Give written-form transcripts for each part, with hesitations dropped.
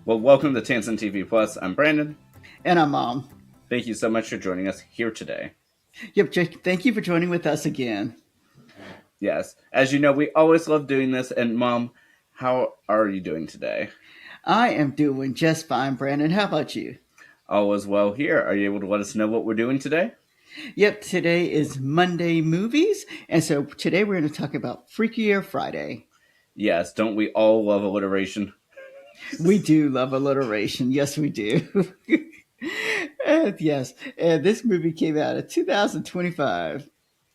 Well, welcome to Tansson TV Plus. I'm Brandon. And I'm Mom. Thank you so much for joining us here today. Yep, Jake, thank you for joining with us again. Yes, as you know, we always love doing this. And Mom, how are you doing today? I am doing just fine, Brandon. How about you? All is well here. Are you able to let us know what we're doing today? Yep, today is Monday Movies, and so today we're going to talk about Freakier Friday. Yes, don't we all love alliteration? We do love alliteration. Yes, we do. Yes, and this movie came out in 2025.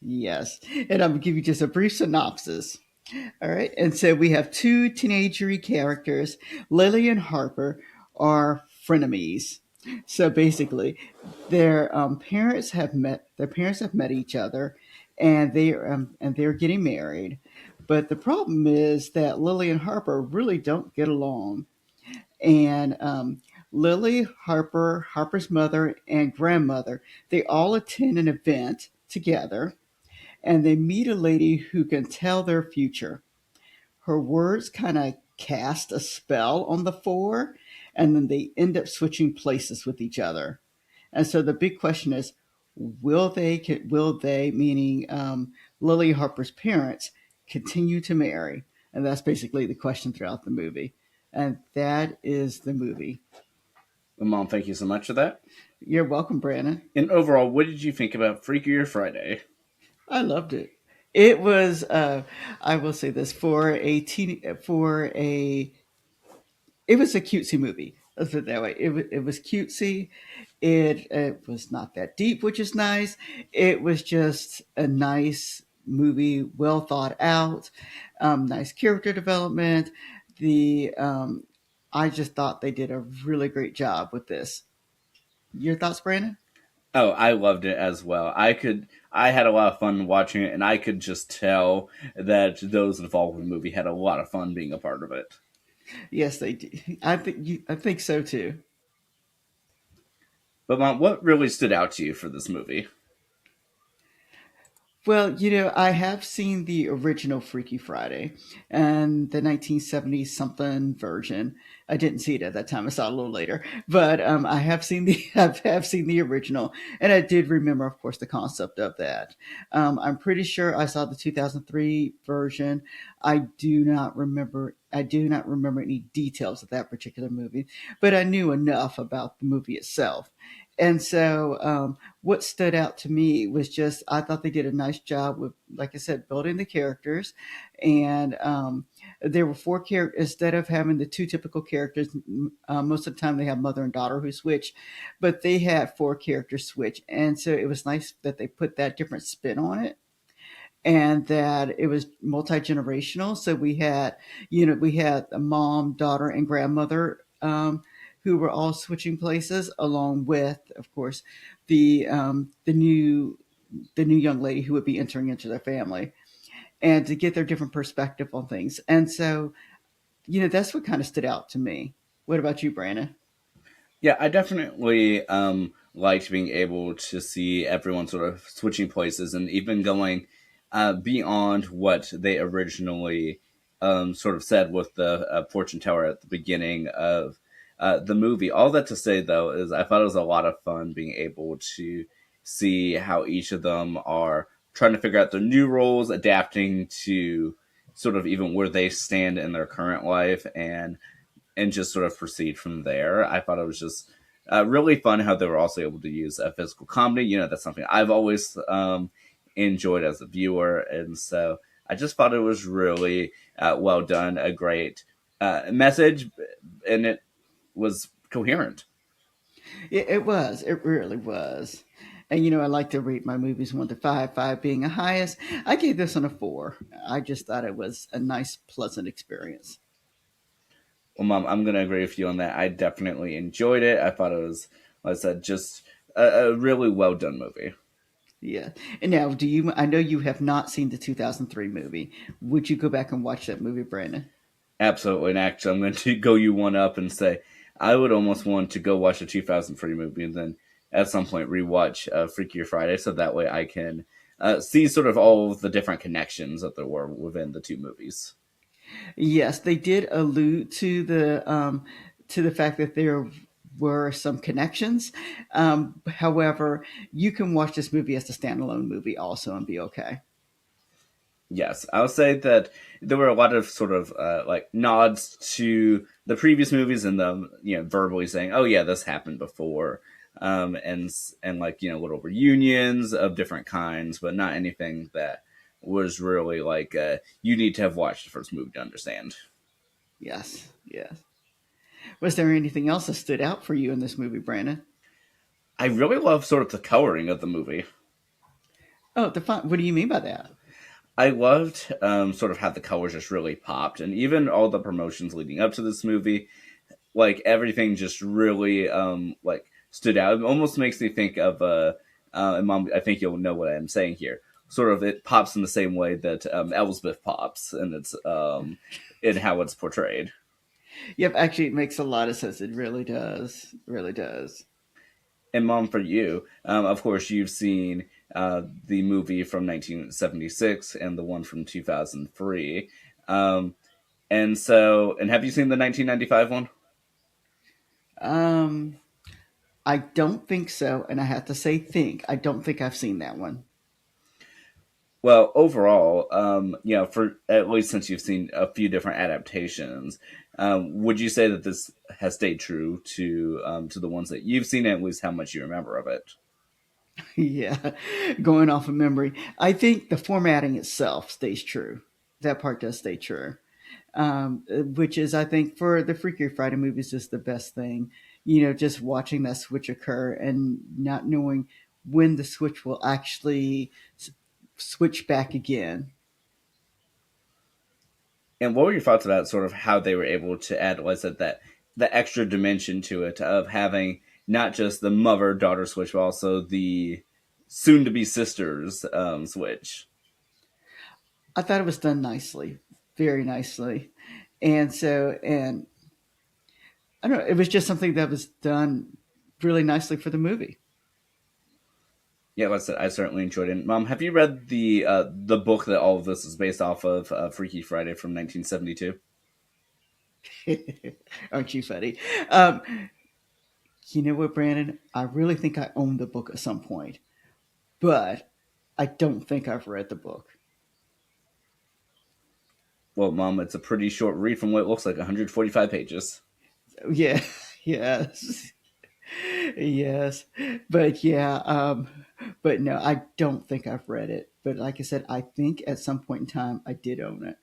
Yes, and I'm going to give you just a brief synopsis. All right, and so we have two teenagery characters. Lily and Harper are frenemies. So basically, their parents have met. Their parents have met each other, and they're getting married. But the problem is that Lily and Harper really don't get along. And Lily, Harper's mother, and grandmother, they all attend an event together, and they meet a lady who can tell their future. Her words kind of cast a spell on the four, and then they end up switching places with each other. And so the big question is, will they, meaning Lily Harper's parents, continue to marry? And that's basically the question throughout the movie. And that is the movie. Well, Mom, thank you so much for that. You're welcome, Brandon. And overall, what did you think about Freakier Friday? I loved it. It was, I will say this, it was a cutesy movie. Let's put it that way. It was cutesy. It was not that deep, which is nice. It was just a nice movie, well thought out, nice character development. The I just thought they did a really great job with this. Your thoughts, Brandon? Oh, I loved it as well. I had a lot of fun watching it, and I could just tell that those involved in the movie had a lot of fun being a part of it. Yes, they do. I think so too. But Mom, what really stood out to you for this movie? Well, I have seen the original Freaky Friday and the 1970s something version. I didn't see it at that time. I saw it a little later, but I have seen the have seen the original, and I did remember, of course, the concept of that. I'm pretty sure I saw the 2003 version. I do not remember any details of that particular movie, but I knew enough about the movie itself. And so, what stood out to me was just I thought they did a nice job with, like I said, building the characters, and there were four characters instead of having the two typical characters. Most of the time, they have mother and daughter who switch, but they had four characters switch, and so it was nice that they put that different spin on it. And that it was multi generational. So we had a mom, daughter, and grandmother who were all switching places, along with, of course, the new young lady who would be entering into their family, and to get their different perspective on things. And so, that's what kind of stood out to me. What about you, Brandon? Yeah, I definitely liked being able to see everyone sort of switching places and even going beyond what they originally sort of said with the fortune teller at the beginning of the movie. All that to say, though, is I thought it was a lot of fun being able to see how each of them are trying to figure out their new roles, adapting to sort of even where they stand in their current life, and just sort of proceed from there. I thought it was just really fun how they were also able to use a physical comedy. You know, that's something I've always enjoyed as a viewer, and so I just thought it was really well done, a great message, and it was coherent. It was. It really was. And I like to rate my movies 1 to 5, 5 being the highest. I gave this one a 4. I just thought it was a nice, pleasant experience. Well, Mom, I'm going to agree with you on that. I definitely enjoyed it. I thought it was, like I said, just a really well done movie. Yeah. And now, I know you have not seen the 2003 movie. Would you go back and watch that movie, Brandon? Absolutely. And actually, I'm going to go you one up and say I would almost want to go watch the 2003 movie and then at some point rewatch Freakier Friday so that way I can see sort of all of the different connections that there were within the two movies. Yes, they did allude to to the fact that there were some connections. However, you can watch this movie as a standalone movie also and be okay. Yes, I would say that there were a lot of sort of like nods to the previous movies and them, verbally saying, "Oh yeah, this happened before," and like little reunions of different kinds, but not anything that was really like you need to have watched the first movie to understand. Yes, yes. Was there anything else that stood out for you in this movie, Brandon? I really love sort of the coloring of the movie. Oh, what do you mean by that? I loved sort of how the colors just really popped, and even all the promotions leading up to this movie, like everything just really like stood out. It almost makes me think of and Mom, I think you'll know what I'm saying here. Sort of, it pops in the same way that Elsbeth pops, and it's in how it's portrayed. Yep, actually, it makes a lot of sense. It really does. It really does. And Mom, for you, of course, you've seen the movie from 1976 and the one from 2003. Um, and have you seen the 1995 one? Um, I don't think so, and I have to say, think. I don't think I've seen that one. Well, overall, for at least since you've seen a few different adaptations, would you say that this has stayed true to the ones that you've seen, at least how much you remember of it? Yeah, going off of memory, I think the formatting itself stays true. That part does stay true. Which is, I think, for the Freakier Friday movies, is the best thing. Just watching that switch occur and not knowing when the switch will actually switch back again. And what were your thoughts about sort of how they were able to add, was it that the extra dimension to it of having not just the mother daughter switch, but also the soon to be sisters switch? I thought it was done nicely, very nicely, and I don't know, it was just something that was done really nicely for the movie. Yeah, like I said, I certainly enjoyed it. Mom, have you read the book that all of this is based off of, Freaky Friday from 1972? Aren't you funny? Um, you know what, Brandon? I really think I own the book at some point, but I don't think I've read the book. Well, Mom, it's a pretty short read from what it looks like, 145 pages. Yeah, yes, yes, but yeah, but no, I don't think I've read it. But like I said, I think at some point in time I did own it.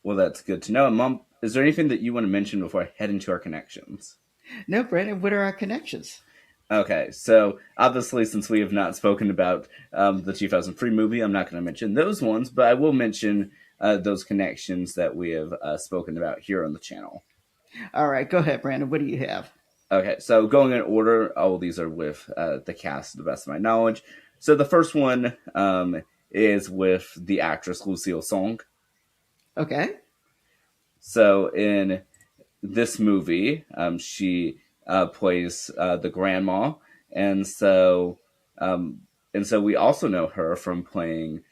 Well, that's good to know. And Mom, is there anything that you want to mention before I head into our connections? No, Brandon, what are our connections? Okay, so obviously, since we have not spoken about the 2003 movie, I'm not going to mention those ones, but I will mention those connections that we have spoken about here on the channel. All right, go ahead, Brandon. What do you have? Okay, so going in order, all these are with the cast, to the best of my knowledge. So the first one is with the actress Lucille Song. Okay. So in this movie, she plays the grandma, and so we also know her from playing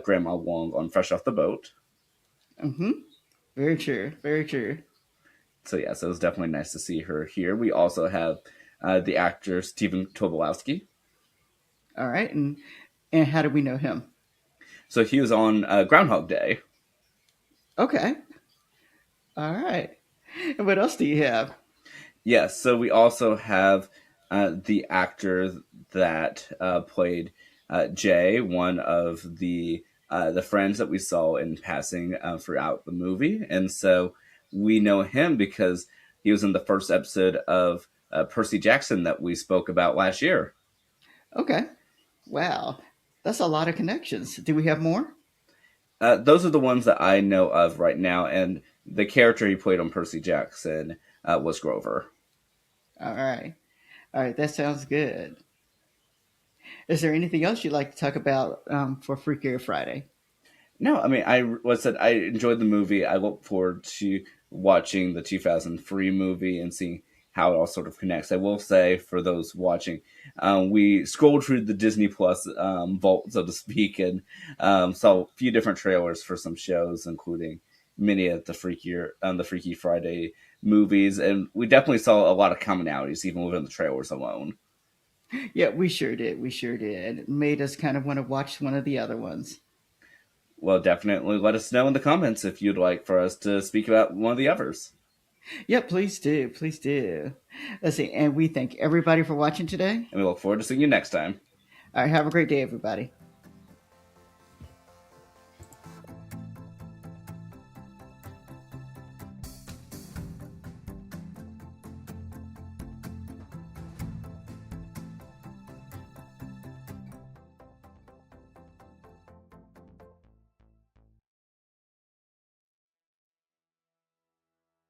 Grandma Wong on Fresh Off the Boat. Mm-hmm. Very true. Very true. So yeah, so it was definitely nice to see her here. We also have the actor Stephen Tobolowsky. All right, and how do we know him? So he was on Groundhog Day. Okay. All right. And what else do you have? Yes, so we also have the actor that played Jay, one of the friends that we saw in passing throughout the movie, and so we know him because he was in the first episode of Percy Jackson that we spoke about last year. Okay. Wow. That's a lot of connections. Do we have more? Those are the ones that I know of right now, and the character he played on Percy Jackson was Grover. All right. All right. That sounds good. Is there anything else you'd like to talk about for Freakier Friday? No, I mean, I enjoyed the movie. I look forward to watching the 2003 movie and seeing how it all sort of connects. I will say, for those watching, we scrolled through the Disney Plus vault, so to speak, and saw a few different trailers for some shows, including many of the Freaky Friday movies, and we definitely saw a lot of commonalities even within the trailers alone. Yeah, we sure did. We sure did. It made us kind of want to watch one of the other ones. Well, definitely let us know in the comments if you'd like for us to speak about one of the others. Yeah, please do. Please do. Let's see. And we thank everybody for watching today. And we look forward to seeing you next time. All right, have a great day, everybody.